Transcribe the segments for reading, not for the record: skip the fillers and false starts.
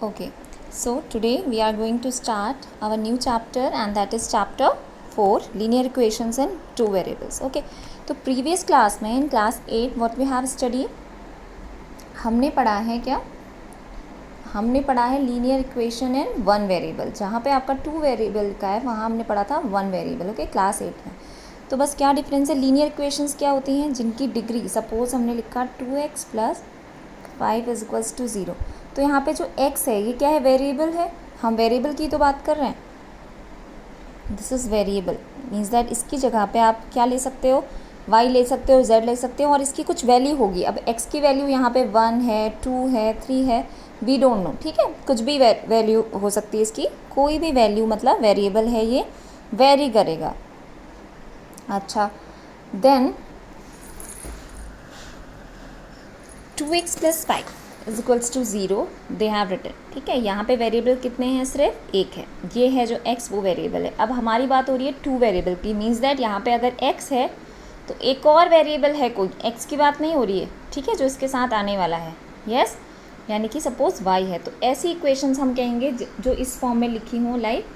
Okay, so today we are going to start our new chapter, and that is chapter 4, linear equations in two variables. Okay, तो previous class में in class 8 what we have studied, हमने पढ़ा है क्या? हमने पढ़ा है linear equation in one variable. जहाँ पे आपका टू वेरिएबल का है वहाँ हमने पढ़ा था वन वेरिएबल. ओके, क्लास 8 में. तो बस क्या डिफरेंस है, लीनियर इक्वेशंस क्या होती हैं जिनकी डिग्री, सपोज हमने लिखा 2x + 5 = 0. तो यहाँ पे जो x है ये क्या है, वेरिएबल है. हम वेरिएबल की तो बात कर रहे हैं. This is variable means that इसकी जगह पे आप क्या ले सकते हो, y ले सकते हो, z ले सकते हो, और इसकी कुछ वैल्यू होगी. अब x की वैल्यू यहाँ पे 1 है, 2 है, 3 है, वी डोंट नो. ठीक है, कुछ भी वैल्यू हो सकती है इसकी, कोई भी वैल्यू, मतलब वेरिएबल है ये, वेरी करेगा. अच्छा, then 2x + 5 = 0 they have written. ठीक है, यहाँ पे वेरिएबल कितने हैं, सिर्फ एक है, ये है जो x वो वेरिएबल है. अब हमारी बात हो रही है टू वेरिएबल की, मीन्स दैट यहाँ पे अगर x है तो एक और वेरिएबल है, कोई x की बात नहीं हो रही है. ठीक है, जो इसके साथ आने वाला है. यस, यानी कि सपोज y है, तो ऐसी इक्वेशंस हम कहेंगे जो इस फॉर्म में लिखी हों, like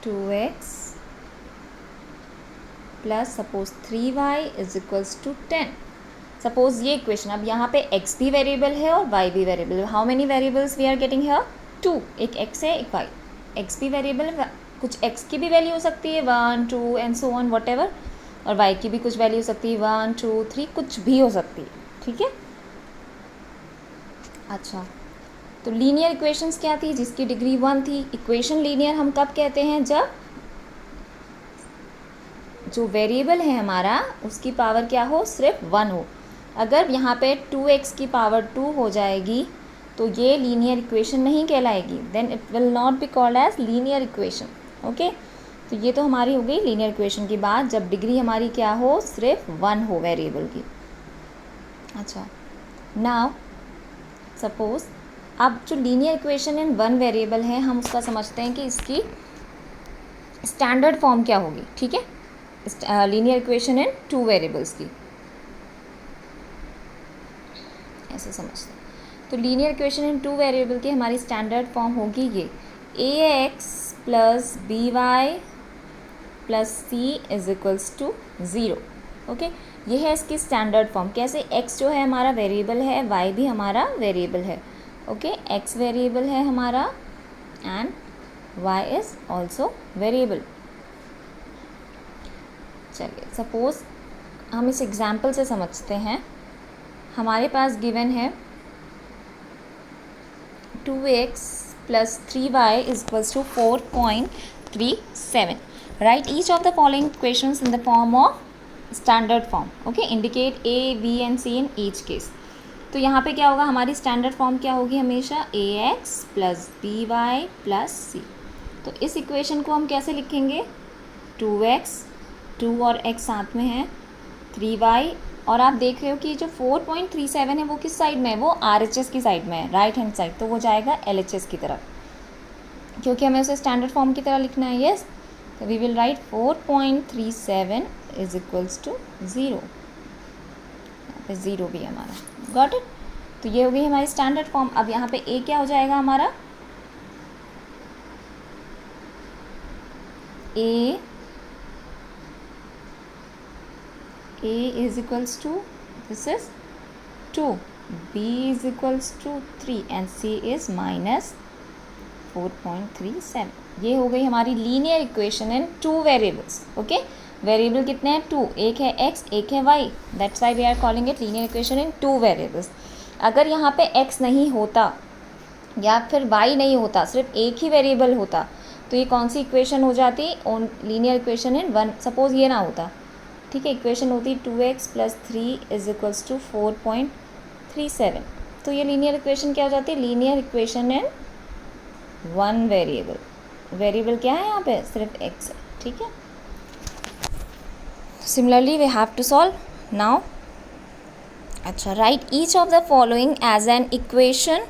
2x + suppose 3y = 10. Suppose ये इक्वेशन, अब यहाँ पे x भी वेरिएबल है और y भी वेरिएबल है. How many variables we are getting here, 2. एक x है, एक y. x भी वेरिएबल है, कुछ x की भी वैल्यू हो सकती है 1 2 and so on what ever, और y की भी कुछ वैल्यू हो सकती है 1 2 3, कुछ भी हो सकती है. ठीक है. अच्छा, तो लीनियर इक्वेशंस क्या थी, जिसकी डिग्री 1 थी. इक्वेशन लीनियर हम कब कहते हैं, जब जो वेरिएबल है हमारा उसकी पावर क्या हो, सिर्फ 1 हो. अगर यहाँ पे 2x की पावर 2 हो जाएगी तो ये लीनियर इक्वेशन नहीं कहलाएगी. Then it will not be called as linear equation. Okay, तो ये तो हमारी हो गई लीनियर इक्वेशन की बात, जब डिग्री हमारी क्या हो, सिर्फ 1 हो वेरिएबल की. अच्छा, नाउ सपोज अब जो linear equation in one variable है, हम उसका समझते हैं कि इसकी स्टैंडर्ड फॉर्म क्या होगी. ठीक है, linear equation in two variables की ऐसे समझते हैं. तो linear equation in two variable की हमारी स्टैंडर्ड फॉर्म होगी ये ax + by + c = 0. ओके, ये है इसकी स्टैंडर्ड फॉर्म. कैसे, x जो है हमारा वेरिएबल है, y भी हमारा वेरिएबल है. ओके, x वेरिएबल है हमारा and y is also variable. चलिए, सपोज हम इस एग्जाम्पल से समझते हैं. हमारे पास गिवन है 2x + 3y = 4.37. Write each of the following equations in the form of standard form. Okay, indicate A, B and C in each case. तो यहाँ पे क्या होगा, हमारी स्टैंडर्ड फॉर्म क्या होगी हमेशा, ax + by + c. तो इस इक्वेशन को हम कैसे लिखेंगे, 2x, 2 और x साथ में है, 3y, और आप देख रहे हो कि जो 4.37 है वो किस साइड में है, वो RHS की साइड में है, राइट हैंड साइड, तो वो जाएगा LHS की तरफ, क्योंकि हमें उसे स्टैंडर्ड फॉर्म की तरह लिखना है. यस, तो वी विल राइट 4.37 = 0. यहाँ पे 0 भी हमारा, गॉट इट. तो ये हो गई हमारी स्टैंडर्ड फॉर्म. अब यहाँ पे a क्या हो जाएगा हमारा, a = this is 2, b = 3 and c is -4.37. ये हो गई हमारी linear equation in two variables. Okay, variable कितने हैं, 2, एक है x, एक है y. That's why we are calling it linear equation in two variables. अगर यहाँ पे x नहीं होता या फिर y नहीं होता, सिर्फ एक ही वेरिएबल होता, तो ये कौन सी इक्वेशन हो जाती, linear equation in one. Suppose ये ना होता, ठीक है, इक्वेशन होती 2x + 3 = 4.37. तो ये लीनियर इक्वेशन क्या हो जाती है, linear equation in one variable. Variable क्या है यहाँ पे, सिर्फ x है. ठीक है, similarly we have to solve now. अच्छा, write each of the following as an equation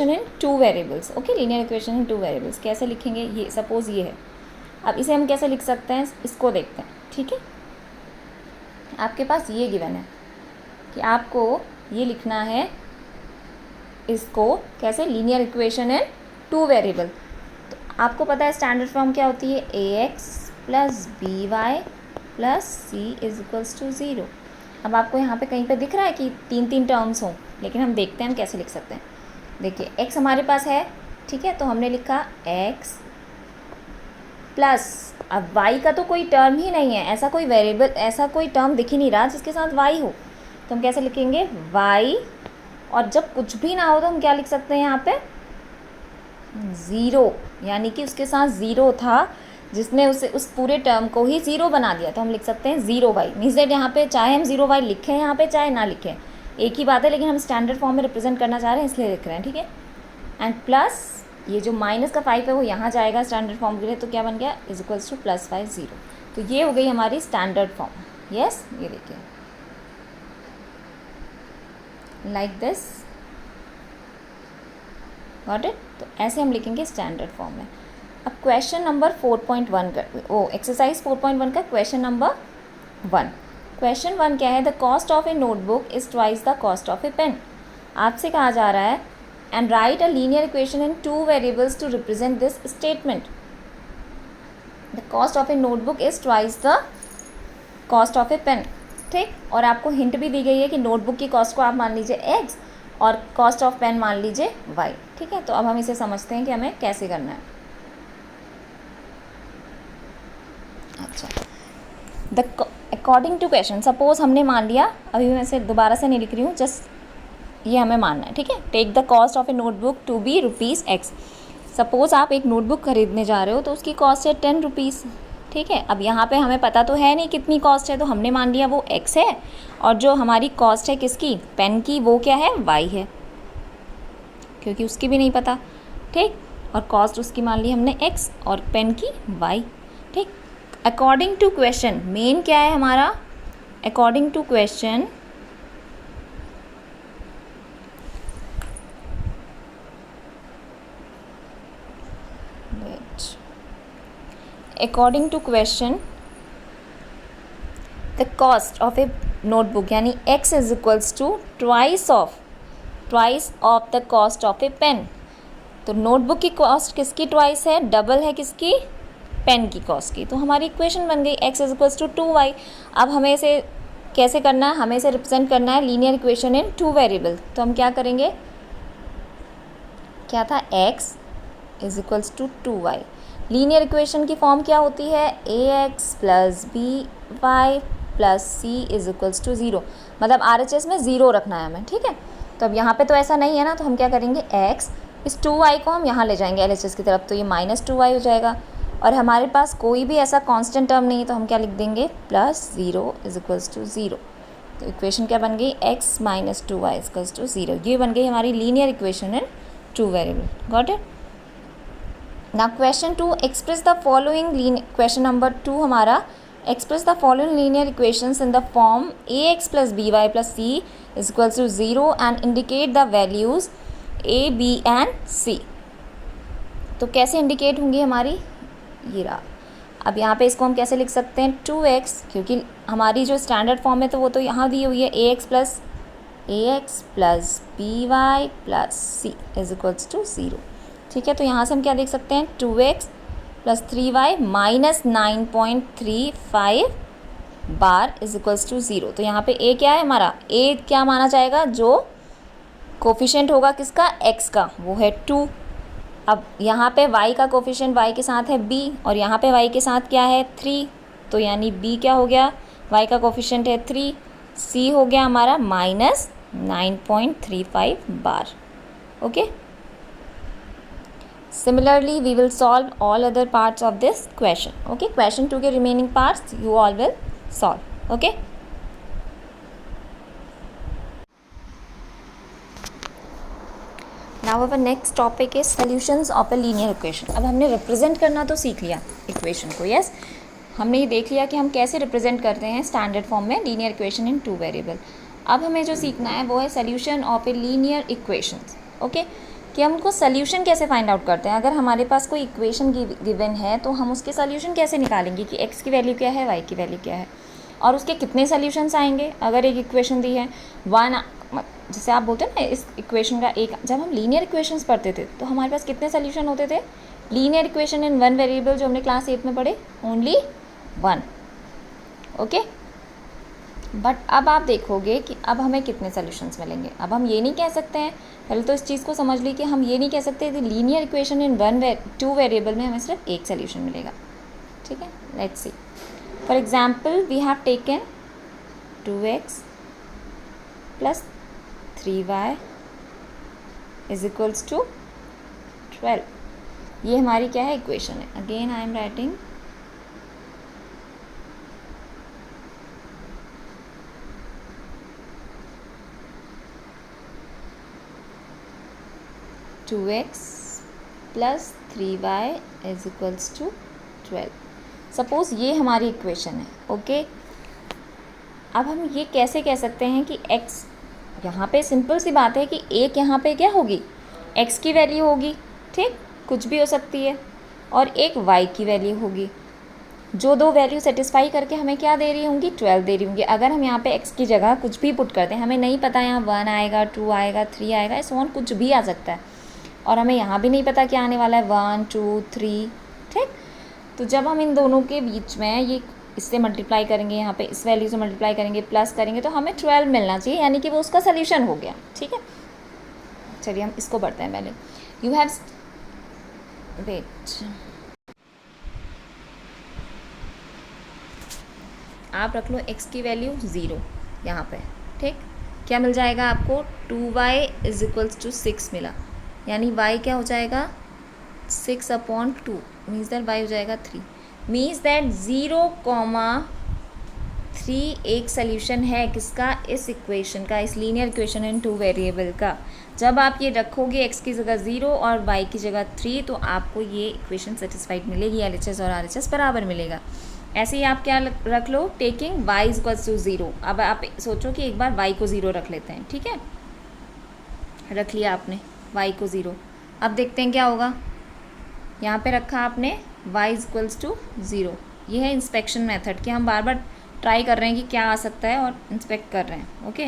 in two variables. Okay, linear equation in two variables कैसे लिखेंगे, ये सपोज ये है. अब इसे हम कैसे लिख सकते हैं, इसको देखते हैं. ठीक है, आपके पास ये गिवन है कि आपको ये लिखना है इसको कैसे, linear equation in two variable. तो आपको पता है स्टैंडर्ड फॉर्म क्या होती है, ax plus B Y plus C is equals to 0। अब आपको यहाँ पे कहीं पे दिख रहा है कि 3 टर्म्स हों, लेकिन हम देखते हैं हम कैसे लिख सकते हैं। देखिए x हमारे पास है, ठीक है, तो हमने लिखा x प्लस, अब y का तो कोई टर्म ही नहीं है, ऐसा कोई वेरिएबल, ऐसा कोई टर्म दिख ही नहीं रहा जिसके साथ y हो, तो हम कैसे लिखेंगे y, और जब कुछ भी ना हो तो हम क्या लिख सकते हैं यहाँ पे 0, यानी कि उसके साथ 0 था जिसने उस पूरे टर्म को ही 0 बना दिया, तो हम लिख सकते हैं 0y। मीन्स दैट यहाँ पे चाहे हम 0y लिखें यहाँ पे चाहे ना लिखें एक ही बात है, लेकिन हम स्टैंडर्ड फॉर्म में रिप्रेजेंट करना चाह रहे हैं इसलिए लिख रहे हैं, ठीक है। एंड प्लस ये जो माइनस का 5 है वो यहाँ जाएगा स्टैंडर्ड फॉर्म के लिए, तो क्या बन गया इज इक्वल्स टू +5 0। तो ये हो गई हमारी स्टैंडर्ड फॉर्म। यस, ये देखिए लाइक दिस, गॉट इट। तो ऐसे हम लिखेंगे स्टैंडर्ड फॉर्म में। अब क्वेश्चन नंबर 4.1 का एक्सरसाइज 4.1 का क्वेश्चन नंबर 1। क्वेश्चन 1 क्या है, the cost of a notebook is twice the cost of a pen. आपसे कहा जा रहा है and write a linear equation in 2 variables to represent this statement. The cost of a notebook is twice the cost of a pen, ठीक। और आपको hint भी दी गई है कि नोटबुक की कॉस्ट को आप मान लीजिए x और कॉस्ट ऑफ पेन मान लीजिए y, ठीक है। तो अब हम इसे समझते हैं कि हमें कैसे करना है। अच्छा, the according to question, suppose हमने मान लिया, अभी मैं इसे दोबारा से नहीं लिख रही हूँ, जस्ट ये हमें मानना है, ठीक है। Take the cost of a notebook to be ₹x। Suppose आप एक नोटबुक खरीदने जा रहे हो तो उसकी कॉस्ट है 10 रुपीज़, ठीक है। अब यहाँ पे हमें पता तो है नहीं कितनी कॉस्ट है, तो हमने मान लिया वो x है, और जो हमारी कॉस्ट है किसकी, पेन की, वो क्या है, y है, क्योंकि उसकी भी नहीं पता, ठीक। और कॉस्ट उसकी मान ली हमने x और पेन की y, ठीक। अकॉर्डिंग टू क्वेश्चन, मेन क्या है हमारा, according to question according to question the cost of a notebook यानी x is equals to twice of the cost of a pen. तो नोटबुक की कॉस्ट किसकी ट्वाइस है, डबल है किसकी, पेन की कॉस्ट की। तो हमारी इक्वेशन बन गई x is equals to 2y। अब हमें इसे कैसे करना है, हमें इसे रिप्रेजेंट करना है लीनियर इक्वेशन इन 2 वेरिएबल। तो हम क्या करेंगे, क्या था, x is equals to 2y। Linear equation की फॉर्म क्या होती है, ax plus B Y plus C is equals to 0, मतलब RHS में 0 रखना है हमें, ठीक है। तो अब यहाँ पे तो ऐसा नहीं है ना, तो हम क्या करेंगे, x इस 2y को हम यहाँ ले जाएंगे LHS की तरफ, तो ये -2y हो जाएगा। और हमारे पास कोई भी ऐसा कांस्टेंट टर्म नहीं है, तो हम क्या लिख देंगे, +0 इज इक्वल्स टू 0। तो इक्वेशन क्या बन गई, x - 2y is equals to 0। ये बन गई हमारी linear equation in 2 variable, got it. Now question 2, express the following, question number 2 हमारा, express the following linear equations in the form ax plus B Y plus C is equals to 0 and indicate the values a, b and c। तो कैसे indicate होंगी हमारी, ये रहा। अब यहाँ पे इसको हम कैसे लिख सकते हैं, 2x, क्योंकि हमारी जो स्टैंडर्ड फॉर्म है तो वो तो यहाँ दी हुई है, ax plus B Y plus C is equals to 0, ठीक है। तो यहाँ से हम क्या देख सकते हैं, 2x प्लस 3y माइनस 9.35 बार इज इक्वल्स टू 0। तो यहाँ पे a क्या है हमारा, a क्या माना जाएगा, जो कोफिशिएंट होगा किसका, x का, वो है 2। अब यहाँ पे y का कोफिशिएंट y के साथ है b, और यहाँ पे y के साथ क्या है 3, तो यानी b क्या हो गया, y का कोफिशिएंट है 3, c हो गया हमारा -9.35 बार, okay. Similarly, we will solve all other parts of this question. Okay, question 2 के remaining parts you all will solve. Okay. Now our next topic is solutions of a linear equation. अब हमने represent करना तो सीख लिया equation को, yes. हमने ये देख लिया कि हम कैसे represent करते हैं standard form में linear equation in 2 variable. अब हमें जो सीखना है वो है solution of a linear equations. Okay. कि हम उसको सोल्यूशन कैसे फाइंड आउट करते हैं। अगर हमारे पास कोई इक्वेशन गिवन है तो हम उसके सोल्यूशन कैसे निकालेंगे कि x की वैल्यू क्या है, y की वैल्यू क्या है। और उसके कितने सॉल्यूशंस आएंगे। अगर एक इक्वेशन दी है वन, जैसे आप बोलते हैं ना इस इक्वेशन का एक, जब हम लीनियर इक्वेशंस पढ़ते थे तो हमारे पास कितने सॉल्यूशन होते थे। Linear equation in one variable जो हमने क्लास 8 में पढ़े, ओनली वन। ओके, बट अब आप देखोगे कि अब हमें कितने सॉल्यूशंस मिलेंगे। अब हम ये नहीं कह सकते हैं, पहले तो इस चीज़ को समझ ली कि हम ये नहीं कह सकते कि linear equation in two variable में हमें सिर्फ एक सॉल्यूशन मिलेगा। ठीक है, let's see. For example we have taken 2x plus 3y is equals to 12। ये हमारी क्या है, इक्वेशन है। Again I am writing 2x plus 3y is equals to 12। Suppose ये हमारी इक्वेशन है। ओके, अब हम ये कैसे कह सकते हैं कि x, यहाँ पे सिंपल सी बात है कि एक यहाँ पे क्या होगी, x की वैल्यू होगी, ठीक, कुछ भी हो सकती है, और एक y की वैल्यू होगी। जो दो वैल्यू सेटिस्फाई करके हमें क्या दे रही होंगी, 12 दे रही होंगी। अगर हम यहाँ पे x की जगह कुछ भी पुट करते हैं, हमें नहीं पता यहाँ 1 आएगा, 2 आएगा, 3 आएगा, इस वन कुछ भी आ सकता है, और हमें यहाँ भी नहीं पता क्या आने वाला है, 1 2 3, ठीक। तो जब हम इन दोनों के बीच में ये इससे मल्टीप्लाई करेंगे, यहाँ पे इस वैल्यू से मल्टीप्लाई करेंगे, प्लस करेंगे, तो हमें 12 मिलना चाहिए, यानी कि वो उसका सोल्यूशन हो गया। ठीक है, चलिए हम इसको बढ़ते हैं। पहले यू हैव वेट, आप रख लो x की वैल्यू 0 यहाँ पे, ठीक। क्या मिल जाएगा आपको, 2y इज इक्वल्स टू 6 मिला, यानी y क्या हो जाएगा 6/2, मीन्स दैट y हो जाएगा 3। मीन्स दैट 0,3 एक सोल्यूशन है किसका, इस इक्वेशन का, इस linear equation in two variable का। जब आप ये रखोगे x की जगह 0 और y की जगह 3, तो आपको ये इक्वेशन सेटिस्फाइड मिलेगी, LHS और RHS बराबर मिलेगा। ऐसे ही आप क्या रख लो, taking y is equals to 0। अब आप सोचो कि एक बार y को 0 रख लेते हैं, ठीक है, रख लिया आपने y को 0। अब देखते हैं क्या होगा। यहाँ पे रखा आपने y इज इक्वल्स टू 0। ये है इंस्पेक्शन मेथड कि हम बार बार ट्राई कर रहे हैं कि क्या आ सकता है और इंस्पेक्ट कर रहे हैं। ओके,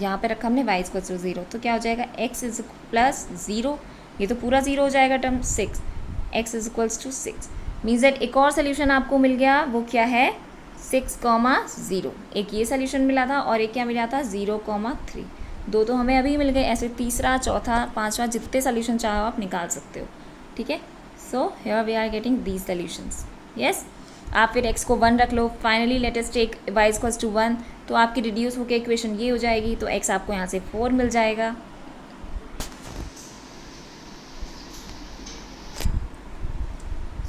यहाँ पे रखा हमने y इज इक्वल्स टू 0, तो क्या हो जाएगा, x इज प्लस 0, ये तो पूरा 0 हो जाएगा term 6, x is equals to 6। Means that एक और सोल्यूशन आपको मिल गया, वो क्या है 6,0। एक ये सोल्यूशन मिला था और एक क्या मिला था 0,3। दो तो हमें अभी मिल गए, ऐसे तीसरा, चौथा, पांचवा, जितने सोल्यूशन चाहो आप निकाल सकते हो। ठीक है, so here we are getting these solutions. Yes, आप फिर x को 1 रख लो। Finally let us take y equals to 1, तो आपकी रिड्यूस होकर इक्वेशन ये हो जाएगी, तो x आपको यहाँ से 4 मिल जाएगा।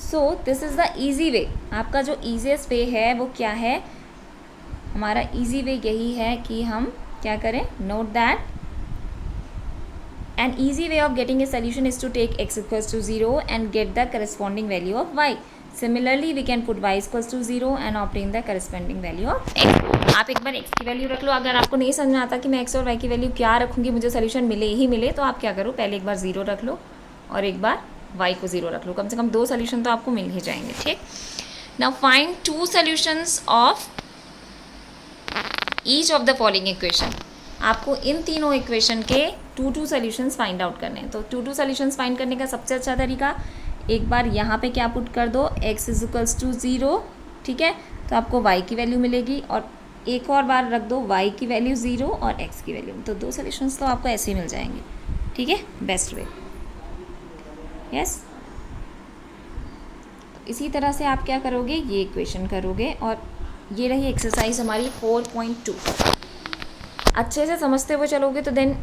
So this is the easy way. आपका जो ईजीएस्ट वे है वो क्या है, हमारा ईजी वे यही है कि हम क्या करें, note that an easy way of getting a solution is to take x equals to 0 and get the corresponding value of y. Similarly we can put y equals to 0 and obtain the corresponding value of x. आप एक बार x की value रख लो। अगर आपको नहीं समझ में आता कि मैं x और y की वैल्यू क्या रखूँगी, मुझे सोल्यूशन मिले ही मिले, तो आप क्या करो, पहले एक बार 0 रख लो और एक बार y को 0 रख लो। कम से कम 2 सोल्यूशन तो आपको मिल ही जाएंगे। ठीक, now find 2 solutions of each of the following equation. आपको इन तीनों इक्वेशन के 2 सॉल्यूशंस फाइंड आउट करने हैं। तो 2 सॉल्यूशंस फाइंड करने का सबसे अच्छा तरीका, एक बार यहाँ पे क्या पुट कर दो, x इज इक्वल्स टू 0, ठीक है, तो आपको y की वैल्यू मिलेगी, और एक और बार रख दो y की वैल्यू 0 और x की वैल्यू, तो 2 सॉल्यूशंस तो आपको ऐसे ही मिल जाएंगे। ठीक है, बेस्ट वे। यस, इसी तरह से आप क्या करोगे, ये इक्वेशन करोगे, और ये रही एक्सरसाइज हमारी 4.2। अच्छे से समझते हुए चलोगे तो then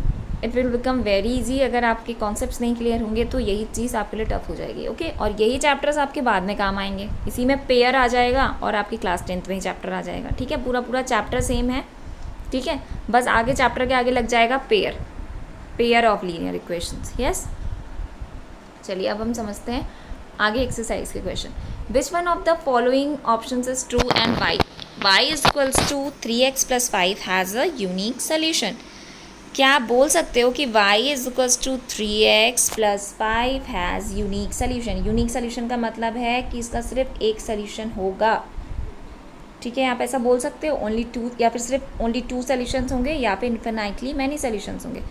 it will become very easy. अगर आपके कॉन्सेप्ट्स नहीं क्लियर होंगे तो यही चीज़ आपके लिए टफ हो जाएगी। ओके, और यही चैप्टर्स आपके बाद में काम आएंगे। इसी में पेयर आ जाएगा और आपकी क्लास 10th में ही चैप्टर आ जाएगा। ठीक है, पूरा चैप्टर सेम है। ठीक है, बस आगे चैप्टर के आगे लग जाएगा pair of linear equations. Yes, चलिए अब हम समझते हैं आगे एक्सरसाइज के question. Which one of the following options is true and why? y is equals to 3x plus 5 has a unique solution। क्या आप बोल सकते हो कि y is equals to 3x plus 5 has unique solution? Unique solution का मतलब है कि इसका सिर्फ एक सोल्यूशन होगा। ठीक है, आप ऐसा बोल सकते हो ओनली 2, या फिर सिर्फ ओनली 2 सोल्यूशंस होंगे, या फिर इन्फिनाइटली मैनी सोल्यूशंस होंगे।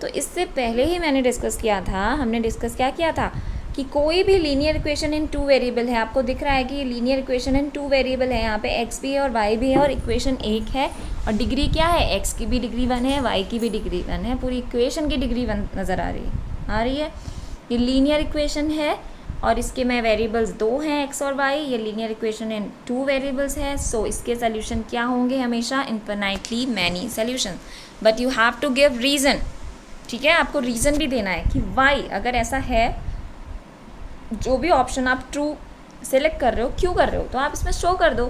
तो इससे पहले ही मैंने डिस्कस किया था, हमने डिस्कस क्या किया था कि कोई भी लीनियर इक्वेशन इन 2 वेरिएबल है, आपको दिख रहा है कि लीनियर इक्वेशन इन 2 वेरिएबल है, यहाँ पे x भी है और y भी है और इक्वेशन 1 है और डिग्री क्या है, x की भी डिग्री 1 है, y की भी डिग्री 1 है, पूरी इक्वेशन की डिग्री 1 नज़र आ रही है। ये लीनियर इक्वेशन है और इसके में वेरिएबल्स 2 हैं x और y, ये लीनियर इक्वेशन इन 2 वेरिएबल्स है। सो इसके सोल्यूशन क्या होंगे, हमेशा infinitely many solution, but you have to give reason. ठीक है, आपको रीज़न भी देना है कि y अगर ऐसा है, जो भी ऑप्शन आप ट्रू सेलेक्ट कर रहे हो, क्यों कर रहे हो, तो आप इसमें शो कर दो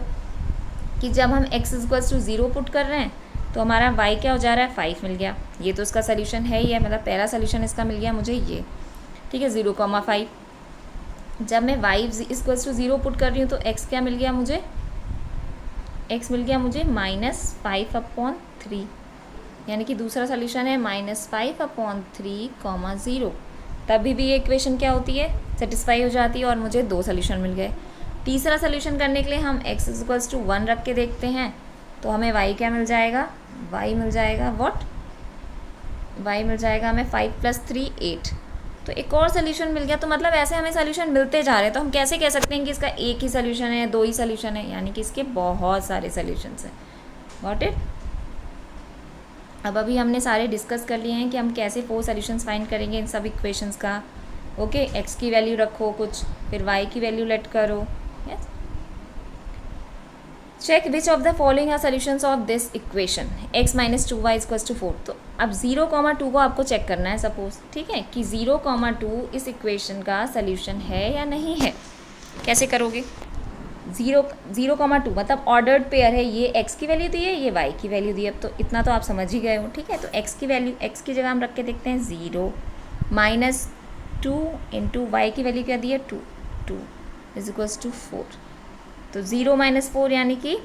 कि जब हम x = 0 पुट कर रहे हैं तो हमारा y क्या हो जा रहा है, 5 मिल गया। ये तो इसका सोल्यूशन है ही है, मतलब पहला सोल्यूशन इसका मिल गया मुझे ये। ठीक है, 0,5। जब मैं y = 0 पुट कर रही हूँ तो x क्या मिल गया मुझे, x मिल गया मुझे -5/3, यानी कि दूसरा सोल्यूशन है -5/3, 0। तभी भी ये इक्वेशन क्या होती है, सेटिस्फाई हो जाती है और मुझे 2 सोल्यूशन मिल गए। तीसरा सोल्यूशन करने के लिए हम x = 1 रख के देखते हैं, तो हमें y क्या मिल जाएगा, y मिल जाएगा y मिल जाएगा हमें 5 + 3 8। तो एक और सोल्यूशन मिल गया। तो मतलब ऐसे हमें सोल्यूशन मिलते जा रहे हैं, तो हम कैसे कह सकते हैं कि इसका एक ही सोल्यूशन है, 2 ही सोल्यूशन है, यानी कि इसके बहुत सारे सोल्यूशंस हैं। Got it. अब अभी हमने सारे डिस्कस कर लिए हैं कि हम कैसे 4 सोल्यूशंस फाइंड करेंगे इन सब इक्वेशंस का। ओके, x की वैल्यू रखो कुछ, फिर y की वैल्यू लेट करो। Yes, check which of the following are solutions of this equation, x - 2y = 4। तो अब 0,2 को आपको चेक करना है, सपोज, ठीक है, कि 0,2 इस इक्वेशन का सोल्यूशन है या नहीं है। कैसे करोगे, 0,2 मतलब ऑर्डर्ड पेयर है, ये x की वैल्यू दी है, ये y की वैल्यू दी है। अब तो इतना तो आप समझ ही गए हो। ठीक है, तो x की वैल्यू, x की जगह हम रख के देखते हैं 0 - 2 × y की वैल्यू क्या दी है, 2 = 4। तो 0 - 4 यानी कि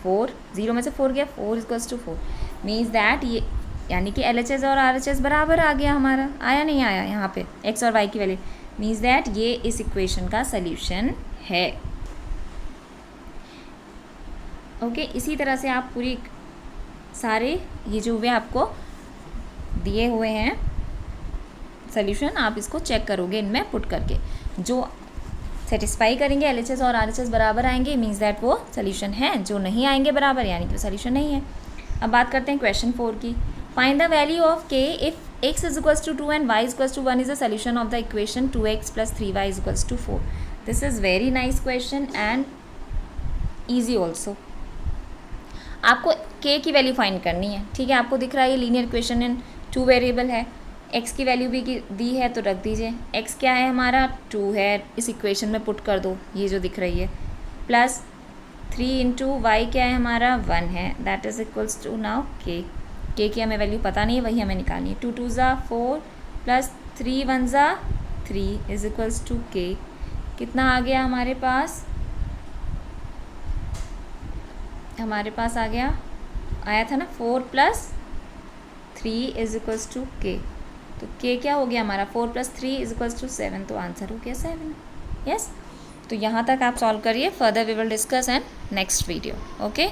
4, 0 में से 4 गया, 4 = 4 मीन्स दैट ये, यानी कि LHS और RHS बराबर आ गया हमारा, आया नहीं आया यहाँ पे x और y की वैल्यू, मीन्स दैट ये इस इक्वेशन का सल्यूशन है। ओके, इसी तरह से आप पूरी सारे ये जो वे आपको दिए हुए हैं सॉल्यूशन, आप इसको चेक करोगे इनमें पुट करके, जो सेटिस्फाई करेंगे LHS और RHS बराबर आएंगे, मीन्स दैट वो सॉल्यूशन है। जो नहीं आएंगे बराबर, यानी कि वो सॉल्यूशन नहीं है। अब बात करते हैं क्वेश्चन 4 की। Find the value of k if x = 2 and y = 1 is the solution of the equation 2x + 3y = 4। This is very nice question and easy also. आपको k की वैल्यू फाइंड करनी है। ठीक है, आपको दिख रहा है ये लीनियर इक्वेशन इन 2 वेरिएबल है, x की वैल्यू भी दी है तो रख दीजिए। x क्या है हमारा, 2 है, इस इक्वेशन में पुट कर दो, ये जो दिख रही है, प्लस 3 × y क्या है हमारा, 1 है, that is equals to now k की हमें वैल्यू पता नहीं है, वही हमें निकालनी है। 2 × 2 = 4 plus 3 × 1 = 3 is equals to k। कितना आ गया हमारे पास, आ गया, आया था ना 4 + 3 इज इक्वल्स टू k। तो k क्या हो गया हमारा, 4 + 3 इज इक्वल्स टू 7, तो आंसर हो गया 7। यस, तो यहाँ तक आप सॉल्व करिए, further we will discuss in next video. Okay.